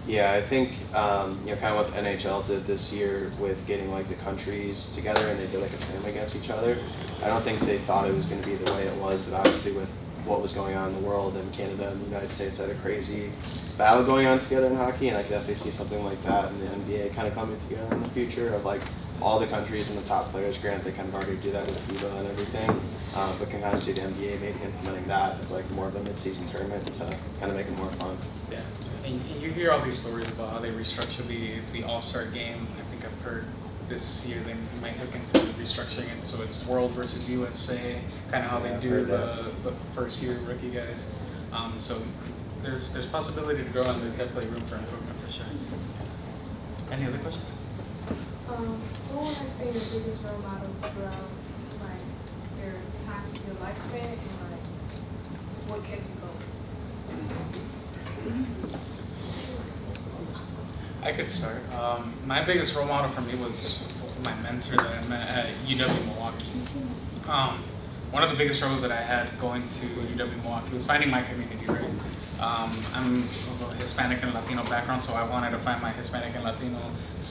Yeah, I think kind of what the NHL did this year with getting like the countries together and they did like a tournament against each other. I don't think they thought it was going to be the way it was, but obviously with what was going on in the world, and Canada and the United States had a crazy battle going on together in hockey, and I could definitely see something like that in the NBA kind of coming together in the future of like all the countries and the top players. Granted, they kind of already do that with FIBA and everything, but can kind of see the NBA maybe implementing that as like more of a mid-season tournament to kind of make it more fun. Yeah, and you hear all these stories about how they restructure the All-Star game. I think I've heard this year they might look into restructuring it so it's World versus USA, kind of how they do the first year rookie guys. So there's possibility to grow, and there's definitely room for improvement for sure. Any other questions? Who has been your biggest role model throughout like your lifespan, and like what kept you going? I could start. My biggest role model for me was my mentor that I met at UW Milwaukee. One of the biggest struggles that I had going to UW Milwaukee was finding my community, right? I'm of a Hispanic and Latino background, so I wanted to find my Hispanic and Latino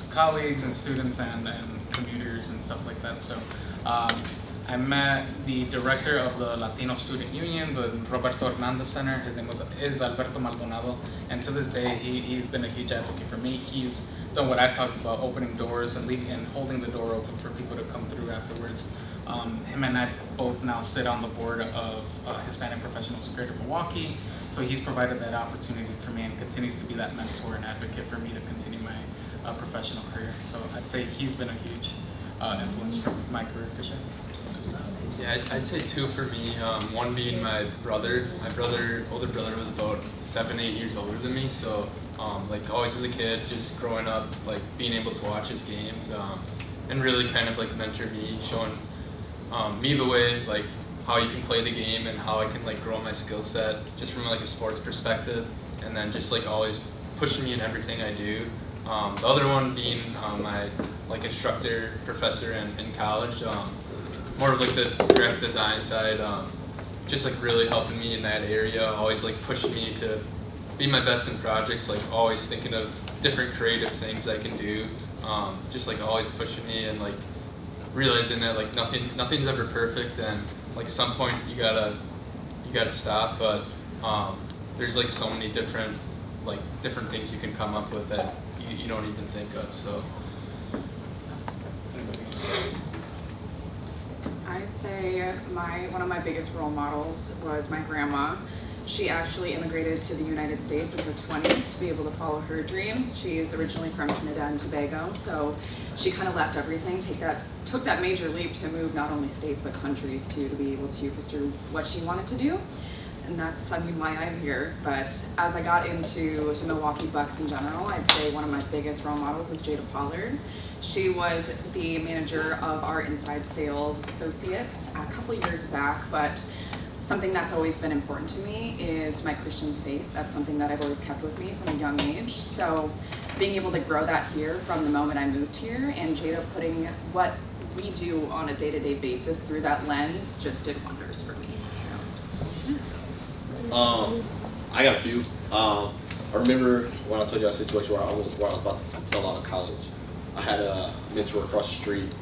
colleagues and students and commuters and stuff like that. So I met the director of the Latino Student Union, the Roberto Hernandez Center. His name is Alberto Maldonado, and to this day he's been a huge advocate for me. He's done what I've talked about, opening doors and holding the door open for people to come through afterwards. Him and I both now sit on the board of Hispanic Professionals of Greater Milwaukee, so he's provided that opportunity for me and continues to be that mentor and advocate for me to continue my professional career. So I'd say he's been a huge influence for my career for sure. Yeah, I'd say two for me. One being my brother. My older brother was about 7-8 years older than me, so like always as a kid, just growing up, like being able to watch his games, and really kind of like mentor me, showing me the way, like how you can play the game and how I can like grow my skill set just from like a sports perspective, and then just like always pushing me in everything I do. The other one being my like instructor, professor in college, more of like the graphic design side, just like really helping me in that area, always like pushing me to be my best in projects, like always thinking of different creative things I can do, just like always pushing me and like realizing that like nothing's ever perfect, and like at some point you gotta stop, but there's like so many different things you can come up with that you don't even think of. So I'd say one of my biggest role models was my grandma. She actually immigrated to the United States in her 20s to be able to follow her dreams. She's originally from Trinidad and Tobago, so she kind of left everything, took that major leap to move not only states but countries too, to be able to pursue what she wanted to do. And that's why I'm here. But as I got into the Milwaukee Bucks in general, I'd say one of my biggest role models is Jada Pollard. She was the manager of our inside sales associates a couple years back, but something that's always been important to me is my Christian faith. That's something that I've always kept with me from a young age. So being able to grow that here from the moment I moved here, and Jada putting what we do on a day-to-day basis through that lens just did wonders for me. So. I got a few. I remember when I told you that situation where I was about to fail out of college. I had a mentor across the street,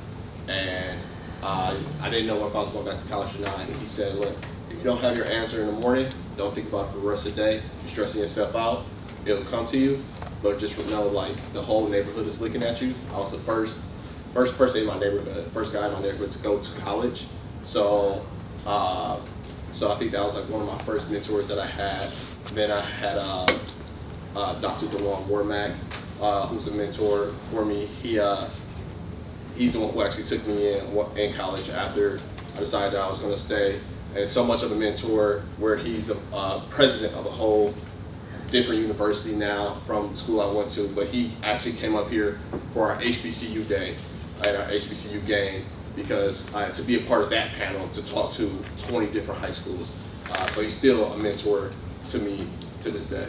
and I didn't know if I was going back to college or not. And he said, "Look, if you don't have your answer in the morning, don't think about it for the rest of the day. You're stressing yourself out. It'll come to you, but just know like the whole neighborhood is looking at you." I was the first person in my neighborhood, first guy in my neighborhood to go to college. So I think that was like one of my first mentors that I had. Then I had Dr. DeJuan Wormack, who's a mentor for me. He's the one who actually took me in college after I decided that I was going to stay. And so much of a mentor where he's a president of a whole different university now from the school I went to, but he actually came up here for our HBCU day at our HBCU game because I had to be a part of that panel to talk to 20 different high schools. So he's still a mentor to me to this day.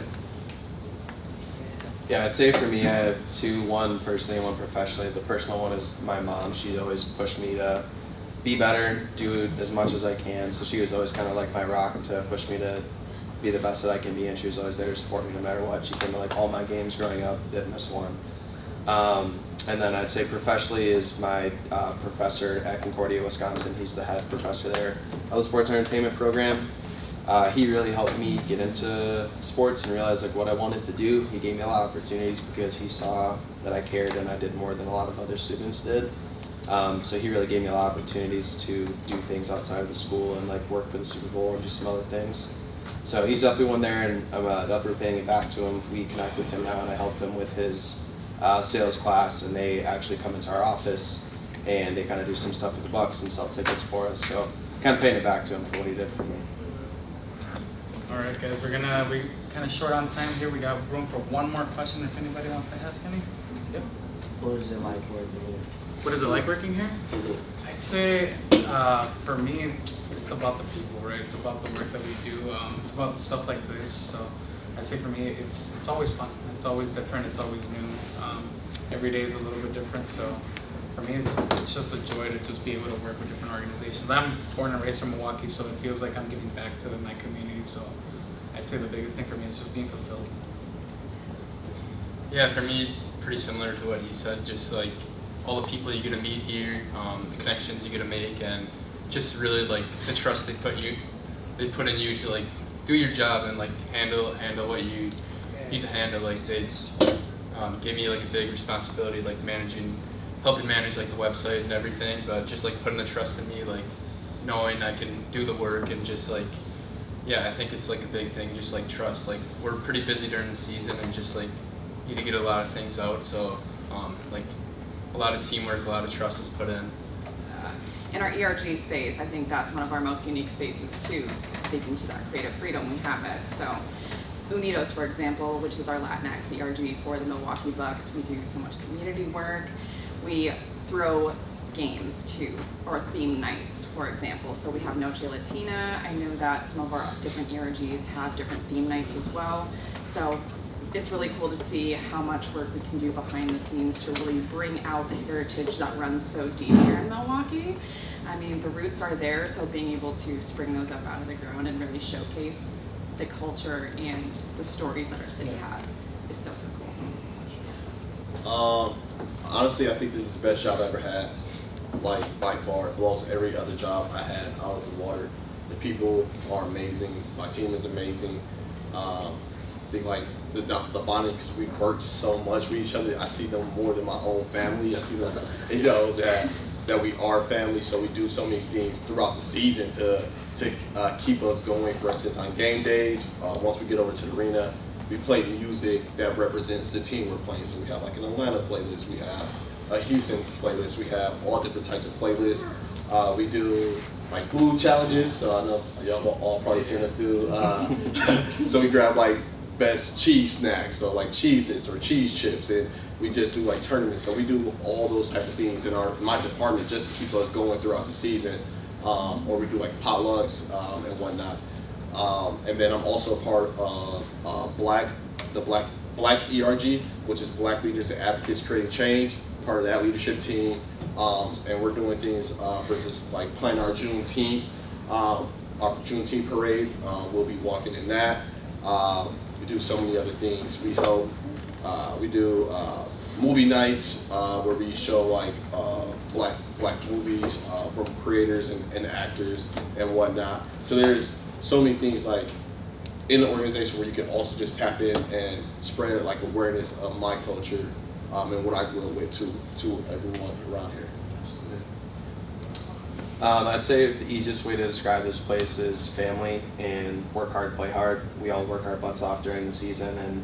Yeah, I'd say for me, I have two, one personally and one professionally. The personal one is my mom. She always pushed me to be better, do as much as I can. So she was always kind of like my rock to push me to be the best that I can be, and she was always there to support me no matter what. She came to like all my games growing up, didn't miss one. And then I'd say professionally is my professor at Concordia, Wisconsin. He's the head professor there of the sports entertainment program. He really helped me get into sports and realize like what I wanted to do. He gave me a lot of opportunities because he saw that I cared and I did more than a lot of other students did. So he really gave me a lot of opportunities to do things outside of the school and like work for the Super Bowl and do some other things. So he's definitely one there, and I'm definitely paying it back to him. We connect with him now, and I help him with his sales class, and they actually come into our office and they kind of do some stuff with the Bucks and sell tickets for us. So kind of paying it back to him for what he did for me. All right, guys, we're kind of short on time here. We got room for one more question if anybody wants to ask any. Yep. What is it like working here? What is it like working here? I'd say for me, it's about the people, right? It's about the work that we do. It's about stuff like this. So I'd say for me, it's always fun. It's always different. It's always new. Every day is a little bit different. So for me, it's just a joy to just be able to work with different organizations. I'm born and raised from Milwaukee, so it feels like I'm giving back to my community. So I'd say the biggest thing for me is just being fulfilled. Yeah, for me, pretty similar to what he said. Just like all the people you're gonna meet here, the connections you're gonna make, and just really like the trust they put in you to like do your job and like handle what you need to handle. Like they gave me like a big responsibility, like helping manage like the website and everything, but just like putting the trust in me, like knowing I can do the work and just like, yeah, I think it's like a big thing, just like trust. Like we're pretty busy during the season and just like need to get a lot of things out. So like a lot of teamwork, a lot of trust is put in. In our ERG space, I think that's one of our most unique spaces too, speaking to that creative freedom we have it. So Unidos, for example, which is our Latinx ERG for the Milwaukee Bucks, we do so much community work. We throw games too, or theme nights, for example. So we have Noche Latina. I know that some of our different ERGs have different theme nights as well. So it's really cool to see how much work we can do behind the scenes to really bring out the heritage that runs so deep here in Milwaukee. I mean, the roots are there, so being able to spring those up out of the ground and really showcase the culture and the stories that our city has is so cool. Honestly, I think this is the best job I ever had. Like by far, it blows every other job I had out of the water. The people are amazing. My team is amazing. I think like the bonding, because we work so much with each other. I see them more than my own family. I see them, you know, that we are family. So we do so many things throughout the season to keep us going. For instance, on game days, once we get over to the arena, we play music that represents the team we're playing. So we have like an Atlanta playlist, we have a Houston playlist, we have all different types of playlists. We do like food challenges, so I know y'all all probably seen us do. So we grab like best cheese snacks, so like cheeses or cheese chips, and we just do like tournaments. So we do all those type of things in my department just to keep us going throughout the season. Or we do like potlucks and whatnot. And then I'm also a part of the Black ERG, which is Black Leaders and Advocates Creating Change, part of that leadership team. And we're doing things, for instance, like planning our Juneteenth parade. We'll be walking in that. We do so many other things. We help. We do movie nights where we show like black movies from creators and actors and whatnot. So there's so many things like in the organization where you can also just tap in and spread like awareness of my culture and what I grew up with to everyone around here. I'd say the easiest way to describe this place is family and work hard, play hard. We all work our butts off during the season, and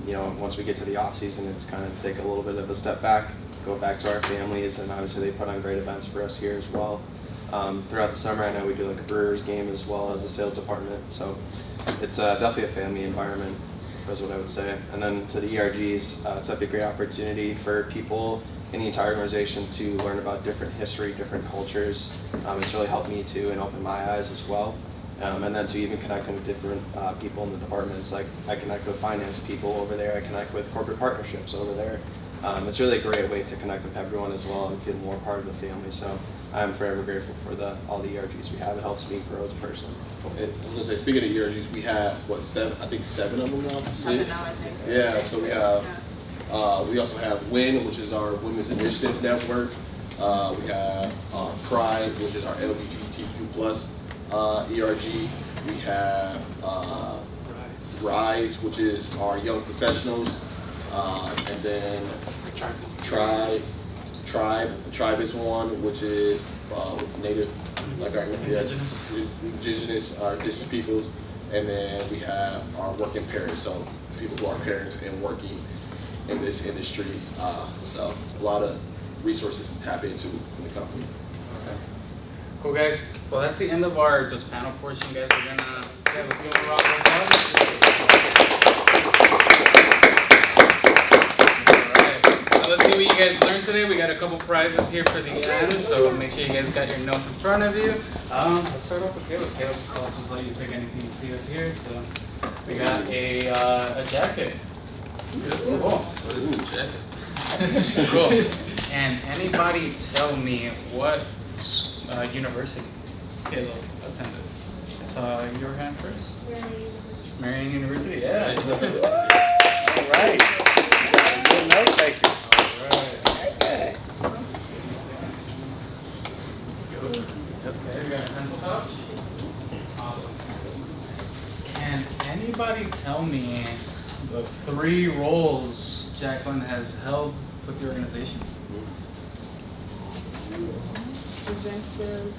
you know, once we get to the off season, it's kind of take a little bit of a step back, go back to our families, and obviously they put on great events for us here as well. Throughout the summer, I know we do like a Brewers game as well as a sales department, so it's definitely a family environment, is what I would say. And then to the ERGs, it's definitely a great opportunity for people in the entire organization to learn about different history, different cultures. It's really helped me too and opened my eyes as well. And then to even connecting with different people in the departments, like I connect with finance people over there, I connect with corporate partnerships over there. It's really a great way to connect with everyone as well and feel more part of the family. So I'm forever grateful for all the ERGs we have. It helps me grow as a person. And I was gonna say, speaking of ERGs, we have what, seven of them now? Six? 7 now, I think. Yeah, so we have. We also have WIN, which is our Women's Initiative Network. We have Pride, which is our LGBTQ+ ERG. We have Rise, which is our young professionals. And then Tribe is one, which is Native, like our indigenous peoples. And then we have our working parents, so people who are parents and working in this industry. So a lot of resources to tap into in the company. Okay. Cool, guys. Well, that's the end of our just panel portion, guys. We're gonna, let's give them a round of applause. Let's see what you guys learned today. We got a couple prizes here for the end, so make sure you guys got your notes in front of you. Let's start off with Caleb. Caleb, I'll just let you pick anything you see up here. So we got a jacket. Cool. Cool. And anybody tell me what university Caleb attended? I saw your hand first. Marian University. Yeah. All right. Good note taker. Okay, we got a pencil pouch. Awesome. Can anybody tell me the 3 roles Jacqueline has held with the organization? Event sales,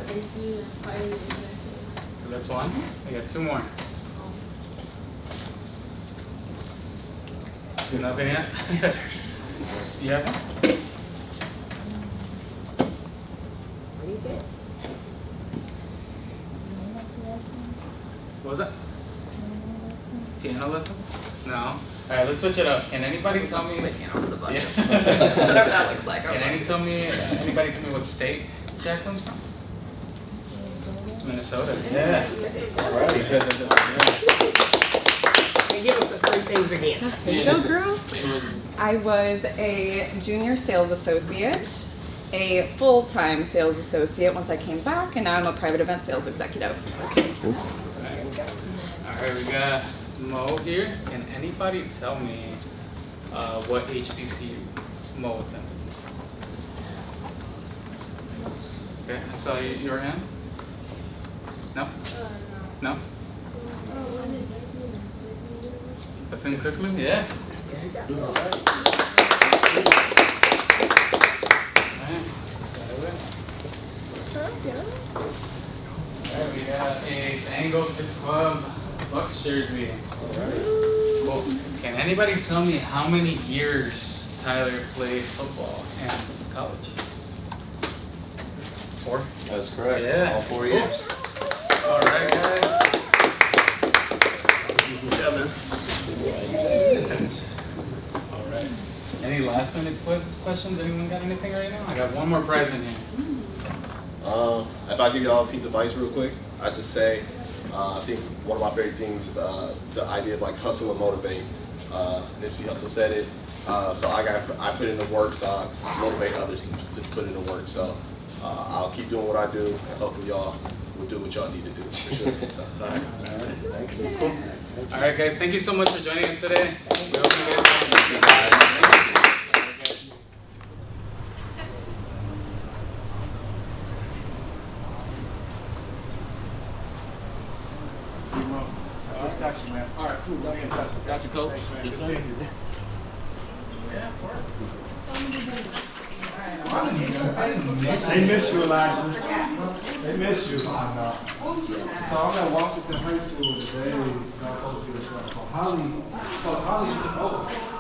safety, and fire event sales. That's one. We got 2 more. Do nothing yet? Yeah. What was that? Piano lessons? No. All right, let's switch it up. Can anybody tell me? Piano for the bucket. Yeah. Whatever that looks like. Can anybody tell me what state Jacqueline's from? Minnesota. Yeah. All right. And give us the 3 things again. Show girl. It was. I was a junior sales associate, a full-time sales associate once I came back, and now I'm a private event sales executive. All right, we got Mo here. Can anybody tell me what HBCU Mo attended? Okay, I saw your hand. No? No? Within Kirkland? Yeah. All right. Alright, we got a Tango Kids Club Bucks jersey. Cool. Can anybody tell me how many years Tyler played football in college? 4? That's correct. Yeah. All 4 Cool. years. Alright, guys. Good job, man. Alright. Any last minute questions? Anyone got anything right now? I got one more prize in here. If I give y'all a piece of advice real quick, I'd just say, I think one of my favorite things is the idea of like hustle and motivate. Nipsey Hussle said it, so I put in the work, so I motivate others to put in the work. So I'll keep doing what I do, and hopefully y'all will do what y'all need to do. For sure. So, all right. All right. Thank you. Cool. All right, guys. Thank you so much for joining us today. We hope you guys have a good day. All right, cool. Got you, coach. Yes, sir. They miss you, Elijah. They miss you. So I'm at Washington High School today. I'm supposed to be a Holly. Coach Holly.